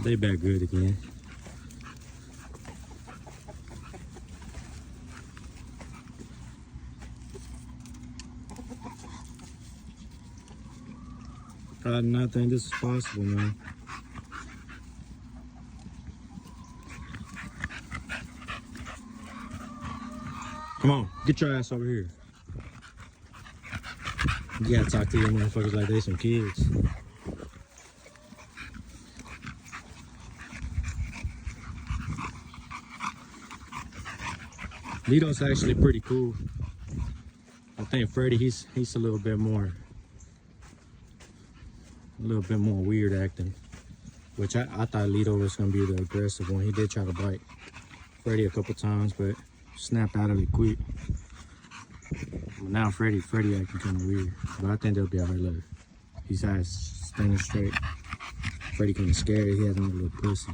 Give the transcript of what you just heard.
They back good again. I did not think this is possible, man. Come on, get your ass over here. You gotta talk to your motherfuckers like they some kids. Lito's actually pretty cool. I think Freddie, he's a little bit more weird acting. Which I thought Lito was gonna be the aggressive one. He did try to bite Freddie a couple times, but snapped out of it quick. But now Freddie acting kind of weird. But I think they'll be alright. Look, his eyes standing straight. Freddie kind of scared. He has a little pussy.